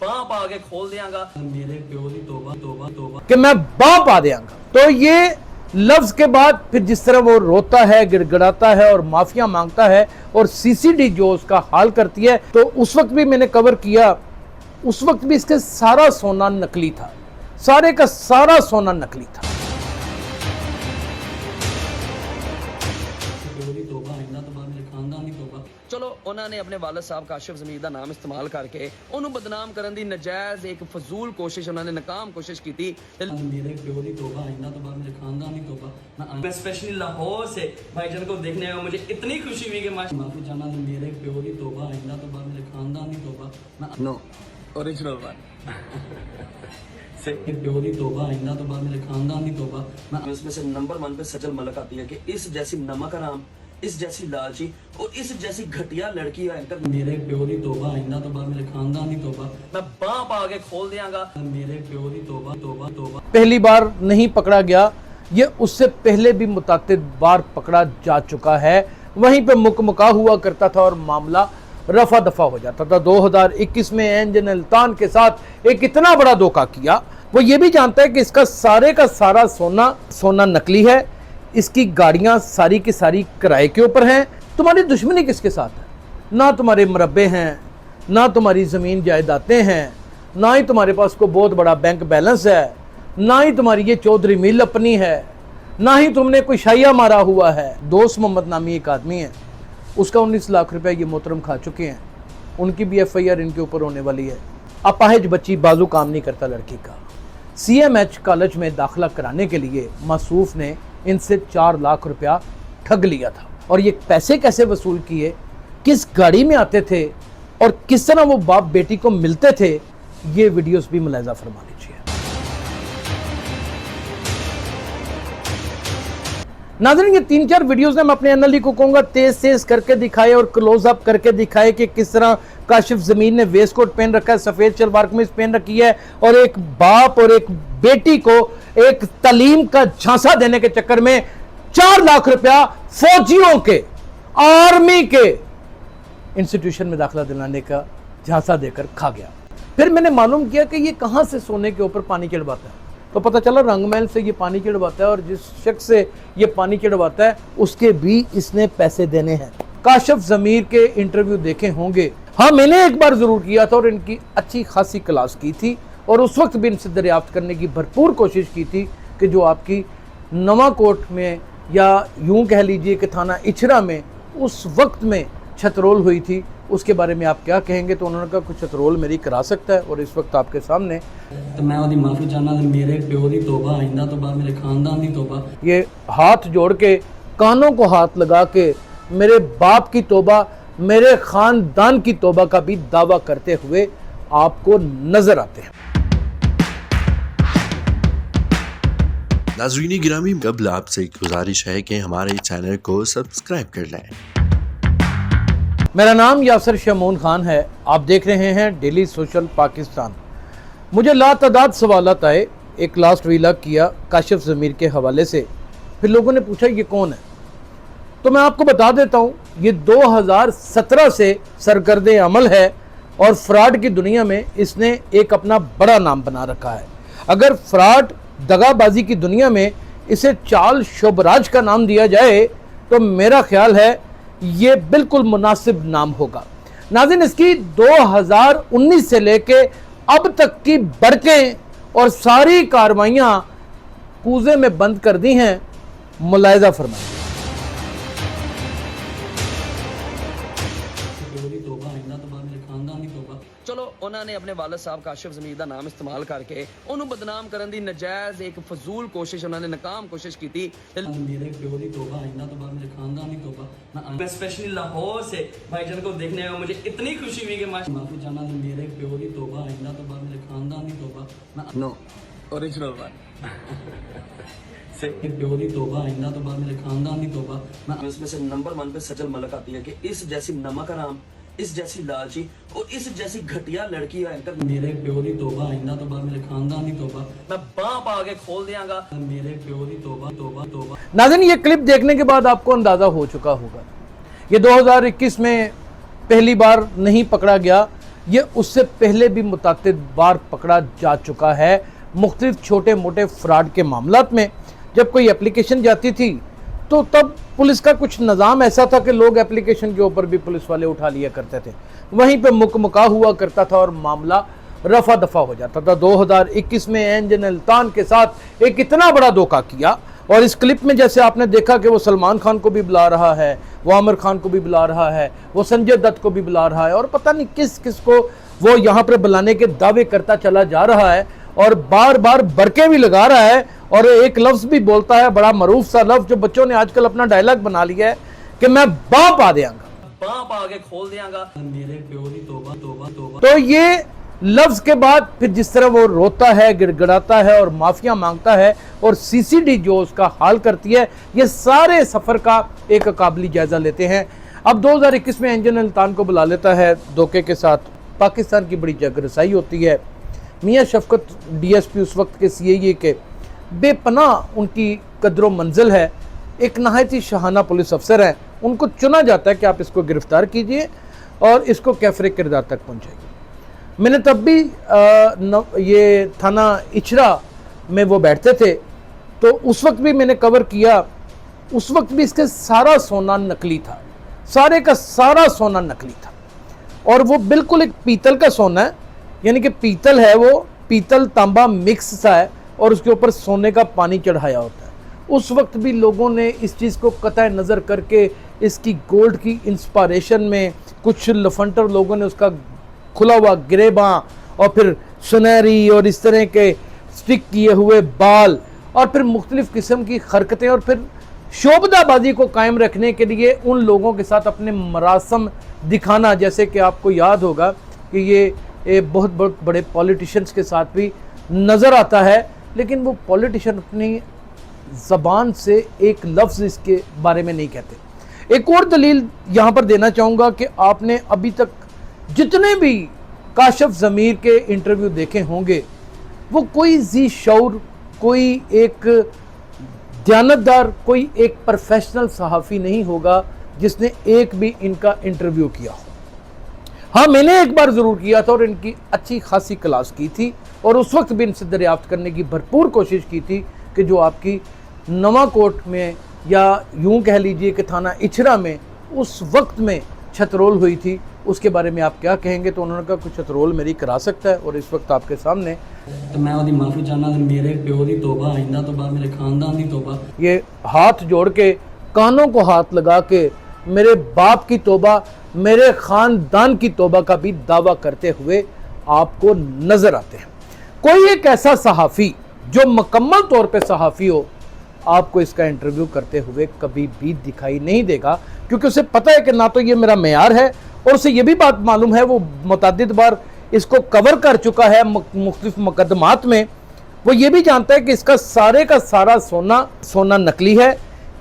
बांह पा के खोल दियांगा मेरे प्यो दी तौबा तौबा तौबा कि मैं बांह पा देंगा। तो ये लफ्ज के बाद फिर जिस तरह वो रोता है, गिड़गिड़ाता है और माफिया मांगता है और सीसीडी जो उसका हाल करती है, तो उस वक्त भी मैंने कवर किया, उस वक्त भी इसके सारा सोना नकली था, सारे का सारा सोना नकली था। चलो उन्होंने अपने वालिद साहब काशिफ ज़मीर का नाम इस्तेमाल करके उन्होंने बदनाम करने की नजायज़ एक फजूल कोशिश उन्होंने नाकाम कोशिश की थी। मेरे प्यो की तौबा आइंदा तो बाद मेरे खानदान की तौबा। मैं स्पेशली लाहौर से भाईजान को देखने में मुझे इतनी खुशी हुई कि माफी चाहना मेरे प्यो की तौबा आइंदा तो बाद मेरे खानदान की तौबा। नो ओरिजिनल वन प्यो की तौबा आइंदा तो बाद मेरे खानदान की तौबा। उसमें से नंबर 1 पे सजल मलक आती है कि इस जैसी नमक हराम, इस जैसी लालची और इस जैसी घटिया लड़की एंकर मेरे प्यो की तौबा आइंदा तो बाद मेरे खानदान की तौबा। मैं बांह पा के खोल दियांगा मेरे प्यो की तौबा तौबा तौबा। पहली बार नहीं पकड़ा गया, ये उससे पहले भी मुतातिद बार पकड़ा जा चुका है। वहीं पे मुकमुका हुआ करता था और मामला रफा दफा हो जाता था। 2021 में एंजन अल्तान के साथ एक इतना बड़ा धोखा किया। वो ये भी जानता है कि इसका सारे का सारा सोना नकली है, इसकी गाड़ियां सारी की सारी किराए के ऊपर हैं। तुम्हारी दुश्मनी किसके साथ है? ना तुम्हारे मरब्बे हैं, ना तुम्हारी ज़मीन जायदादें हैं, ना ही तुम्हारे पास कोई बहुत बड़ा बैंक बैलेंस है, ना ही तुम्हारी ये चौधरी मिल अपनी है, ना ही तुमने कोई शाइया मारा हुआ है। दोस्त मोहम्मद नामी एक आदमी है, उसका 19 लाख रुपए ये मोहतरम खा चुके हैं। उनकी भी FIR इनके ऊपर होने वाली है। अपाहिज बच्ची, बाजू काम नहीं करता लड़की का। CMH कॉलेज में दाखिला कराने के लिए मासूफ ने इनसे 4 लाख रुपया ठग लिया था। और ये पैसे कैसे वसूल किए, किस गाड़ी में आते थे और किस तरह वो बाप बेटी को मिलते थे, ये वीडियोस भी मुलाहिजा फरमा लीजिए। नाज़रीन, ये 3-4 वीडियोस ने मैं अपने एनएलई को कहूंगा तेज करके दिखाए और क्लोजअप करके दिखाए कि किस तरह काशिफ ज़मीर ने वेस्ट कोट पहन रखा है, सफ़ेद शलवार कमीज पहन रखी है और एक बाप और एक बेटी को एक तालीम का झांसा देने के चक्कर में 4 लाख रुपया फौजियों के, आर्मी के इंस्टीट्यूशन में दाखिला दिलाने का झांसा देकर खा गया। फिर मैंने मालूम किया कि ये कहां से सोने के ऊपर पानी चढ़वाता है, तो पता चला रंगमहल से ये पानी चढ़वाता है और जिस शख्स से ये पानी चढ़वाता है उसके भी इसने पैसे देने हैं। काशिफ ज़मीर के इंटरव्यू देखे होंगे। हाँ, मैंने एक बार ज़रूर किया था और इनकी अच्छी खासी क्लास की थी और उस वक्त भी इनसे दरियाफ्त करने की भरपूर कोशिश की थी कि जो आपकी नवाकोट में या यूं कह लीजिए कि थाना इछरा में उस वक्त में छतरोल हुई थी, उसके बारे में आप क्या कहेंगे। तो उन्होंने कहा कुछ छतरोल मेरी करा सकता है और इस वक्त आपके सामने। तो मैं ओदी माफ़ी चाहना, मेरे प्यो की तौबा आइंदा तो बाद मेरे खानदान की तौबा। ये हाथ जोड़ के, कानों को हाथ लगा के मेरे बाप की तौबा, मेरे खानदान की तौबा का भी दावा करते हुए आपको नजर आते हैं। नाज़रीन गिरामी, कबल आपसे एक गुजारिश है कि हमारे चैनल को सब्सक्राइब कर लें। मेरा नाम यासर शमून खान है, आप देख रहे हैं डेली सोशल पाकिस्तान। मुझे लातादाद सवालात आए, एक लास्ट व्लॉग किया काशिफ ज़मीर के हवाले से, फिर लोगों ने पूछा ये कौन है, तो मैं आपको बता देता हूँ ये 2017 से सरगर्दे अमल है और फ्रॉड की दुनिया में इसने एक अपना बड़ा नाम बना रखा है। अगर फ्रॉड दगाबाजी की दुनिया में इसे चाल शोबराज का नाम दिया जाए तो मेरा ख्याल है ये बिल्कुल मुनासिब नाम होगा। नाज़रीन, इसकी 2019 से लेके अब तक की बरकें और सारी कार्रवाइयाँ कूजे में बंद कर दी हैं, मुलाहिजा फरमाइए। चलो उन्होंने अपने वालिद साहब काशिफ ज़मीर का नाम इस्तेमाल करके उन्होंने बदनाम करने की नजायज़ एक फजूल कोशिश उन्होंने नाकाम कोशिश की थी। मेरे प्यो की तौबा आइंदा तो बाद मेरे खानदान की तौबा। मैं स्पेशली लाहौर से भाईजान को देखने में मुझे इतनी खुशी हुई कि माफी चाहना मेरे प्यो की तौबा आइंदा तो बाद मेरे खानदान की तौबा। नो ओरिजिनल वन प्यो की तौबा आइंदा तो बाद मेरे खानदान की तौबा। उसमें से नंबर 1 पे सजल मलक आती है कि इस जैसी नमक हराम, इस जैसी लालची और इस जैसी घटिया लड़की एंकर मेरे प्यो की तौबा आइंदा तो बाद मेरे खानदान की तौबा। मैं बांह पा के खोल दियांगा मेरे प्यो की तौबा तौबा तौबा। नाज़रीन, ये क्लिप देखने के बाद आपको अंदाज़ा हो चुका होगा, ये 2021 में पहली बार नहीं पकड़ा गया, ये उससे पहले भी मुतअद्दिद बार पकड़ा जा चुका है मुख्तलिफ छोटे मोटे फ्रॉड के मामलात में। जब कोई एप्लीकेशन जाती थी तो तब पुलिस का कुछ निज़ाम ऐसा था कि लोग एप्लीकेशन के ऊपर भी पुलिस वाले उठा लिया करते थे, वहीं पे मुकमुका हुआ करता था और मामला रफा दफा हो जाता था। 2021 में एंजन अल्तान के साथ एक इतना बड़ा धोखा किया, और इस क्लिप में जैसे आपने देखा कि वो सलमान खान को भी बुला रहा है, वो आमिर खान को भी बुला रहा है, वो संजय दत्त को भी बुला रहा है, और पता नहीं किस किस को वो यहाँ पर बुलाने के दावे करता चला जा रहा है, और बार बार बरके भी लगा रहा है, और एक लफ्ज़ भी बोलता है, बड़ा मरूफ सा लफ्ज़ जो बच्चों ने आजकल अपना डायलॉग बना लिया है कि मैं बाप आ देंगा, बाप आगे खोल देंगा, मेरे प्यो दी तौबा तौबा तौबा। तो ये लफ्ज के बाद फिर जिस तरह वो रोता है, गिड़गिड़ाता है और माफिया मांगता है, और सीसीडी जो उसका हाल करती है, ये सारे सफर का एक काबिल जायजा लेते हैं। अब 2021 में एंजन अल्तान को बुला लेता है धोखे के साथ, पाकिस्तान की बड़ी जगरसाई होती है। मियां शफकत डीएसपी उस वक्त के सीआईए के बेपनाह उनकी कदर मंजिल है, एक नहायत ही शाहाना पुलिस अफसर हैं, उनको चुना जाता है कि आप इसको गिरफ्तार कीजिए और इसको कैफरे किरदार तक पहुँचाइए। मैंने तब भी ये थाना इचरा में वो बैठते थे, तो उस वक्त भी मैंने कवर किया, उस वक्त भी इसके सारा सोना नकली था, सारे का सारा सोना नकली था, और वो बिल्कुल एक पीतल का सोना है, यानी कि पीतल है, वो पीतल तांबा मिक्स सा है, और उसके ऊपर सोने का पानी चढ़ाया होता है। उस वक्त भी लोगों ने इस चीज़ को कतई नज़र करके इसकी गोल्ड की इंस्पायरेशन में कुछ लफंटर लोगों ने उसका खुला हुआ गिरेबां और फिर सुनहरी और इस तरह के स्टिक किए हुए बाल और फिर मुख्तलिफ किस्म की हरकतें और फिर शोबदाबाजी को कायम रखने के लिए उन लोगों के साथ अपने मरासम दिखाना, जैसे कि आपको याद होगा कि ये बहुत बहुत बड़े पॉलिटिशियंस के साथ भी नज़र आता है, लेकिन वो पॉलिटिशियन अपनी ज़बान से एक लफ्ज़ इसके बारे में नहीं कहते। एक और दलील यहाँ पर देना चाहूँगा कि आपने अभी तक जितने भी काशिफ ज़मीर के इंटरव्यू देखे होंगे, वो कोई जी शौर, कोई एक दयानतदार, कोई एक प्रोफेशनल सहाफ़ी नहीं होगा जिसने एक भी इनका इंटरव्यू किया हो। हाँ, मैंने एक बार ज़रूर किया था और इनकी अच्छी खासी क्लास की थी, और उस वक्त भी इनसे दरियाफ्त करने की भरपूर कोशिश की थी कि जो आपकी नवाकोट में या यूं कह लीजिए कि थाना इचरा में उस वक्त में छतरोल हुई थी, उसके बारे में आप क्या कहेंगे। तो उन्होंने कहा कुछ छतरोल मेरी करा सकता है, और इस वक्त आपके सामने तो मैं ओदी माफ़ी चाहना, मेरे प्यो दी तौबा, आइंदा तो बाद मेरे खानदान दी तौबा। ये हाथ जोड़ के, कानों को हाथ लगा के मेरे बाप की तौबा, मेरे ख़ानदान की तौबा का भी दावा करते हुए आपको नज़र आते हैं। कोई एक ऐसा सहाफ़ी जो मुकम्मल तौर पे सहाफ़ी हो, आपको इसका इंटरव्यू करते हुए कभी भी दिखाई नहीं देगा, क्योंकि उसे पता है कि ना तो ये मेरा मेयार है, और उसे ये भी बात मालूम है, वो मुतअद्दिद बार इसको कवर कर चुका है मुख्तलिफ मुकदमात में। वो ये भी जानता है कि इसका सारे का सारा सोना नकली है,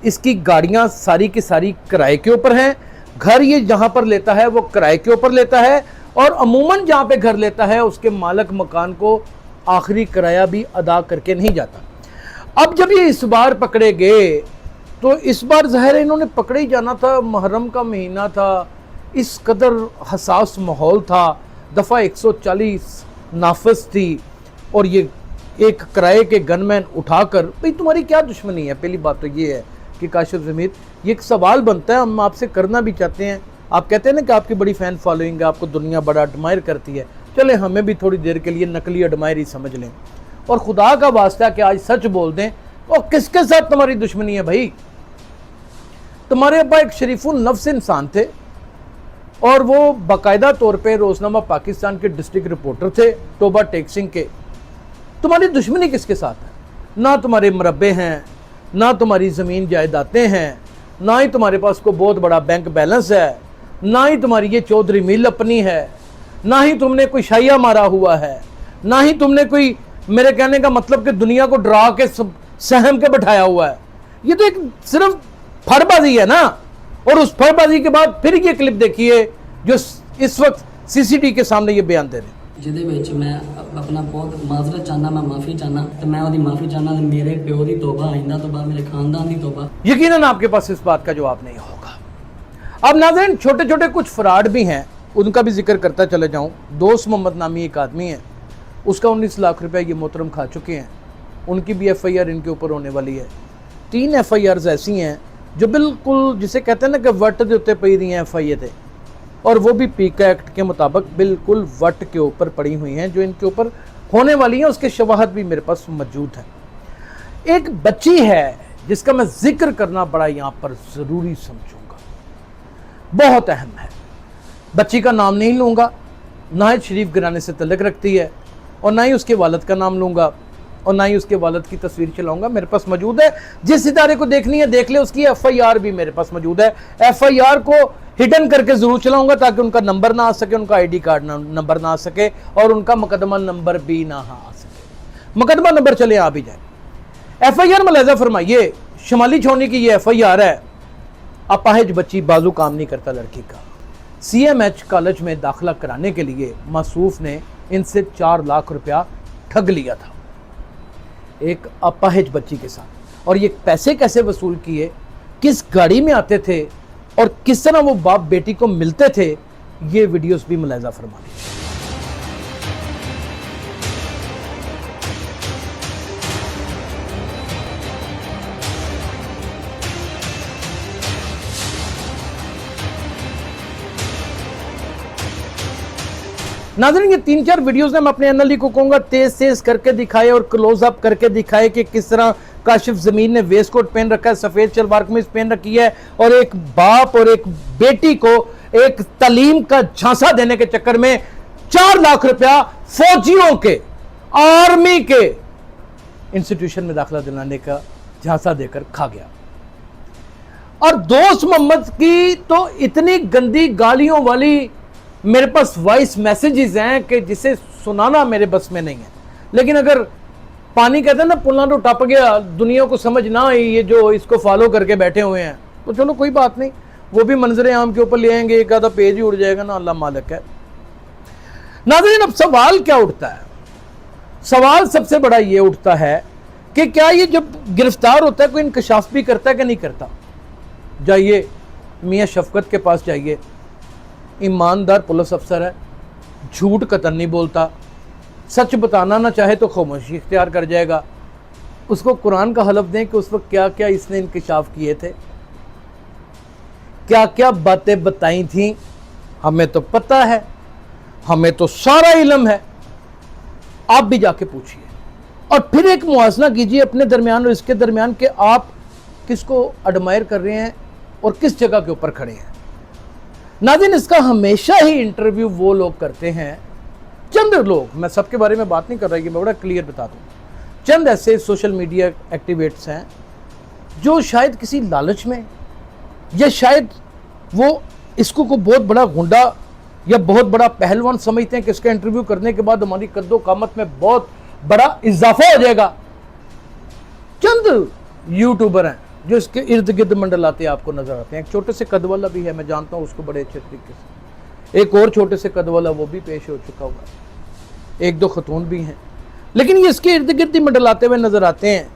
इसकी गाड़ियाँ सारी की सारी किराए के ऊपर हैं, घर ये जहाँ पर लेता है वो किराए के ऊपर लेता है, और अमूमन जहाँ पे घर लेता है उसके मालिक मकान को आखिरी किराया भी अदा करके नहीं जाता। अब जब ये इस बार पकड़े गए, तो इस बार ज़ाहिर है इन्होंने पकड़े ही जाना था, मुहर्रम का महीना था, इस कदर हसास माहौल था, दफ़ा 140 नाफिज थी, और ये एक किराए के गनमैन उठाकर, भाई तुम्हारी क्या दुश्मनी है। पहली बात तो ये है कि काशिफ ज़मीर, ये एक सवाल बनता है, हम आपसे करना भी चाहते हैं। आप कहते हैं ना कि आपकी बड़ी फ़ैन फॉलोइंग है, आपको दुनिया बड़ा एडमायर करती है, चले हमें भी थोड़ी देर के लिए नकली एडमायर ही समझ लें, और खुदा का वास्ता कि आज सच बोल दें। और किसके साथ तुम्हारी दुश्मनी है भाई? तुम्हारे अब्बा एक शरीफुल नफ्स इंसान थे, और वो बाकायदा तौर पे रोज़नामा पाकिस्तान के डिस्ट्रिक्ट रिपोर्टर थे, तोबा टेक सिंह के। तुम्हारी दुश्मनी किसके साथ है? ना तुम्हारे मरब्बे हैं, ना तुम्हारी ज़मीन जायदादें हैं, ना ही तुम्हारे पास कोई बहुत बड़ा बैंक बैलेंस है, ना ही तुम्हारी ये चौधरी मिल अपनी है, ना ही तुमने कोई शाइया मारा हुआ है, ना ही तुमने कोई, मेरे कहने का मतलब कि दुनिया को डरा के सहम के बैठाया हुआ है। ये तो एक सिर्फ फरबाजी है ना। और उस फरबाजी के बाद फिर ये क्लिप देखिए जो इस वक्त सीसीटीवी के सामने ये बयान दे रहे हैं, ਜਿਹਦੇ ਵਿੱਚ मैं अपना बहुत माजरत चाहना, मैं माफ़ी चाहना, तो मैं ओदी माफ़ी चाहना, मेरे प्यो दी तौबा, आइंदा तो बाद मेरे खानदान दी तौबा। यकीनन आपके पास इस बात का जवाब नहीं होगा। अब नाज़रीन, छोटे छोटे कुछ फ्रॉड भी हैं उनका भी जिक्र करता चले जाऊं। दोस्त मोहम्मद नामी एक आदमी है, उसका 19 लाख रुपया ये मोहतरम खा चुके हैं। उनकी भी FIR इनके ऊपर होने वाली है। 3 FIRs ऐसी हैं जो बिल्कुल जिसे कहते हैं ना कि वट के उत्ते पई रही हैं FIA थे, और वो भी पीका एक्ट के मुताबिक बिल्कुल वट के ऊपर पड़ी हुई हैं जो इनके ऊपर होने वाली हैं। उसके शवाहद भी मेरे पास मौजूद हैं। एक बच्ची है जिसका मैं जिक्र करना बड़ा यहाँ पर ज़रूरी समझूंगा, बहुत अहम है। बच्ची का नाम नहीं लूँगा, ना ही शरीफ घराने से तल्लुक़ रखती है, और ना ही उसके वालिद का नाम लूँगा, और ना ही उसके वालिद की तस्वीर चलाऊंगा। मेरे पास मौजूद है, जिस इदारे को देखनी है देख ले, उसकी FIR भी मेरे पास मौजूद है। FIR को हिडन करके ज़रूर चलाऊंगा ताकि उनका नंबर ना आ सके, उनका ID कार्ड नंबर ना आ सके, और उनका मुकदमा नंबर भी ना आ सके। मुकदमा नंबर चले आ भी जाए। FIR में लिहाजा फरमाइए, शुमाली छोनी की ये FIR है। अपाहिज बच्ची, बाजू काम नहीं करता लड़की का। CMH कॉलेज में दाखिला कराने के लिए मासूफ ने इनसे 4 लाख रुपया ठग लिया था एक अपाहिज बच्ची के साथ। और ये पैसे कैसे वसूल किए, किस गाड़ी में आते थे, और किस तरह वो बाप बेटी को मिलते थे, ये वीडियोस भी मुलाहिजा फरमा लीजिए। नाज़रीन, ये 3-4 वीडियोस ने मैं अपने एनएलई को कहूंगा तेज करके दिखाए और क्लोज अप करके दिखाए कि किस तरह काशिफ ज़मीन ने वेस्ट कोट पहन रखा है, सफ़ेद शलवार कमीज पहन रखी है, और एक बाप और एक बेटी को एक तालीम का झांसा देने के चक्कर में 4 लाख रुपया फौजियों के, आर्मी के इंस्टीट्यूशन में दाखिला दिलाने का झांसा देकर खा गया। और दोस्त मोहम्मद की तो इतनी गंदी गालियों वाली मेरे पास वॉइस मैसेजेस हैं कि जिसे सुनाना मेरे बस में नहीं है। लेकिन अगर पानी कहते हैं ना पुल्ला तो टप गया, दुनिया को समझ ना आई, ये जो इसको फॉलो करके बैठे हुए हैं, तो चलो कोई बात नहीं, वो भी मंजरे आम के ऊपर ले आएंगे, एक आधा पेज ही उड़ जाएगा ना, अल्लाह मालिक है। नाज़रीन, अब सवाल क्या उठता है? सवाल सबसे बड़ा ये उठता है कि क्या ये जब गिरफ्तार होता है कोई इंकशाफ भी करता है कि नहीं करता? जाइए मियाँ शफकत के पास जाइए, ईमानदार पुलिस अफसर है, झूठ कतन नहीं बोलता, सच बताना ना चाहे तो खामोशी इख्तियार कर जाएगा। उसको कुरान का हलफ दें कि उस वक्त क्या क्या इसने इंकशाफ किए थे, क्या क्या बातें बताई थी, हमें तो पता है, हमें तो सारा इल्म है। आप भी जाके पूछिए और फिर एक मुआवजा कीजिए अपने दरमियान और इसके दरमियान कि आप किसको एडमायर कर रहे हैं और किस जगह के ऊपर खड़े हैं। नाज़रीन, इसका हमेशा ही इंटरव्यू वो लोग करते हैं, चंद लोग, मैं सबके बारे में बात नहीं कर रहा, कि मैं बड़ा क्लियर बता दूं, चंद ऐसे सोशल मीडिया एक्टिविस्ट्स हैं जो शायद किसी लालच में, या शायद वो इसको को बहुत बड़ा गुंडा या बहुत बड़ा पहलवान समझते हैं कि इसका इंटरव्यू करने के बाद हमारी कद्दो कामत में बहुत बड़ा इजाफा हो जाएगा। चंद यूट्यूबर हैं जो इसके इर्द गिर्द मंडलाते आपको नजर आते हैं। एक छोटे से कद वाला भी है, मैं जानता हूँ उसको बड़े अच्छे तरीके से, एक और छोटे से कद वाला वो भी पेश हो चुका हुआ है, 1-2 खतून भी हैं, लेकिन ये इसके इर्द गिर्द ही मंडलाते हुए नजर आते हैं।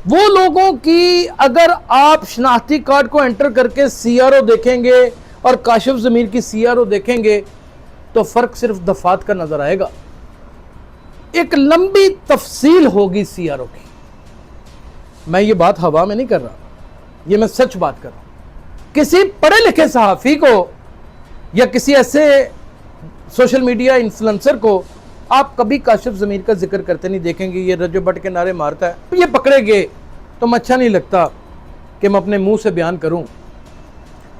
वो लोगों की अगर आप शनाख्ती कार्ड को एंटर करके CRO देखेंगे और काशिफ ज़मीर की CRO देखेंगे तो फर्क सिर्फ दफात का नजर आएगा। एक लंबी तफसील होगी CRO की। मैं ये बात हवा में नहीं कर रहा, ये मैं सच बात कर रहा हूं। किसी पढ़े लिखे सहाफ़ी को या किसी ऐसे सोशल मीडिया इन्फ्लुएंसर को आप कभी काशिफ ज़मीर का जिक्र करते नहीं देखेंगे। ये रजो बट के नारे मारता है, ये पकड़े गए तो मैं अच्छा नहीं लगता कि मैं अपने मुंह से बयान करूं।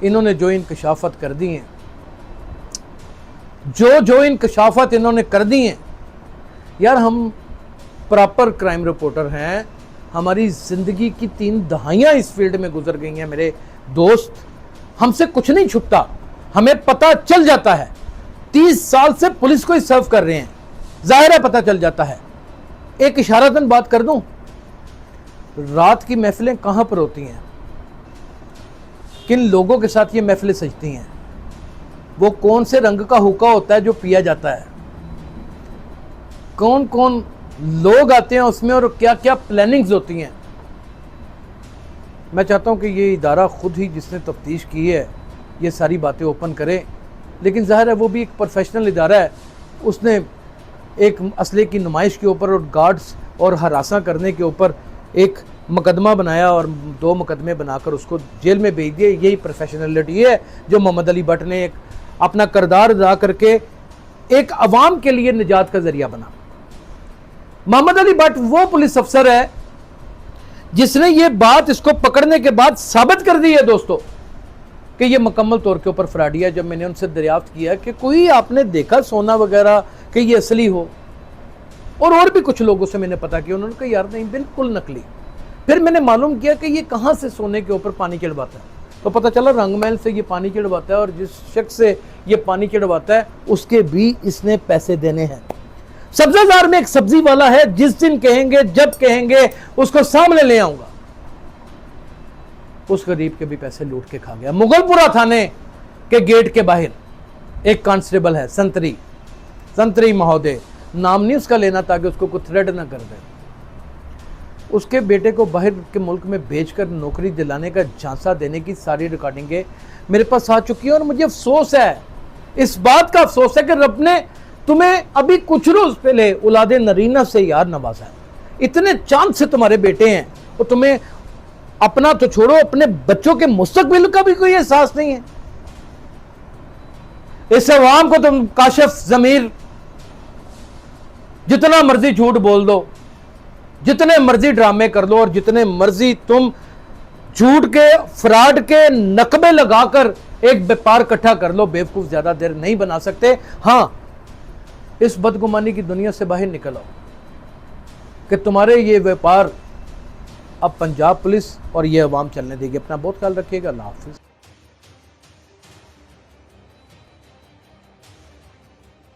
इन्होंने जो इंकशाफत कर दी हैं, जो इंकशाफत इन्होंने कर दी हैं, यार हम प्रॉपर क्राइम रिपोर्टर हैं, हमारी ज़िंदगी की 3 दहाइयाँ इस फील्ड में गुजर गई हैं मेरे दोस्त, हमसे कुछ नहीं छुपता, हमें पता चल जाता है। 30 साल से पुलिस को ही सर्व कर रहे हैं, जाहिर है पता चल जाता है। एक इशारतन बात कर दूं, रात की महफिलें कहाँ पर होती हैं, किन लोगों के साथ ये महफिलें सजती हैं, वो कौन से रंग का हुक्का होता है जो पिया जाता है, कौन कौन लोग आते हैं उसमें और क्या क्या प्लानिंग्स होती हैं। मैं चाहता हूं कि ये इदारा खुद ही जिसने तफ्तीश की है ये सारी बातें ओपन करे लेकिन ज़ाहिर है वो भी एक प्रोफेशनल इदारा है, उसने एक असले की नुमाइश के ऊपर और गार्ड्स और हरासा करने के ऊपर एक मुकदमा बनाया और 2 मुकदमे बनाकर उसको जेल में भेज दिए। यही प्रोफेशनलिटी है जो मोहम्मद अली भट्ट ने एक अपना किरदार अदा करके एक अवाम के लिए निजात का जरिया बना। मोहम्मद अली भट्ट वो पुलिस अफसर है जिसने ये बात इसको पकड़ने के बाद साबित कर दी है दोस्तों कि ये मुकम्मल तौर के ऊपर फ्रॉडी है। जब मैंने उनसे दरियाफ्त किया कि कोई आपने देखा सोना वगैरह कि ये असली हो, और भी कुछ लोगों से मैंने पता किया, उन्होंने कहा यार नहीं बिल्कुल नकली। फिर मैंने मालूम किया कि ये कहाँ से सोने के ऊपर पानी चढ़वाता है, तो पता चला रंगमहल से ये पानी चढ़वाता है और जिस शख्स से ये पानी चढ़वाता है उसके भी इसने पैसे देने हैं। सब्जाजार में एक सब्जी वाला है, जिस दिन कहेंगे जब कहेंगे उसको सामने ले आऊंगा, उस गरीब के भी पैसे लूट के खा गया। मुगलपुरा थाने के गेट के बाहर एक कांस्टेबल है, संतरी महोदय, नाम नहीं उसका लेना ताकि उसको कोई थ्रेड ना कर दे। उसके बेटे को बाहर के मुल्क में भेजकर नौकरी दिलाने का झांसा देने की सारी रिकॉर्डिंगें मेरे पास आ चुकी है और मुझे अफसोस है, इस बात का अफसोस है कि रब ने तुम्हें अभी कुछ रोज पहले औलादे नरीना से यार नवाजा है। इतने चांद से तुम्हारे बेटे हैं और तुम्हें अपना तो छोड़ो अपने बच्चों के मुस्तकबिल का भी कोई एहसास नहीं है। इस अवाम को तुम काशिफ ज़मीर जितना मर्जी झूठ बोल दो, जितने मर्जी ड्रामे कर लो और जितने मर्जी तुम झूठ के फ्रॉड के नकबे लगाकर एक व्यापार इकट्ठा कर लो, बेवकूफ ज्यादा देर नहीं बना सकते। हां, इस बदगुमानी की दुनिया से बाहर निकल आओ कि तुम्हारे ये व्यापार अब पंजाब पुलिस और ये अवाम चलने देगी। अपना बहुत ख्याल रखिएगा। अल्लाह हाफिज।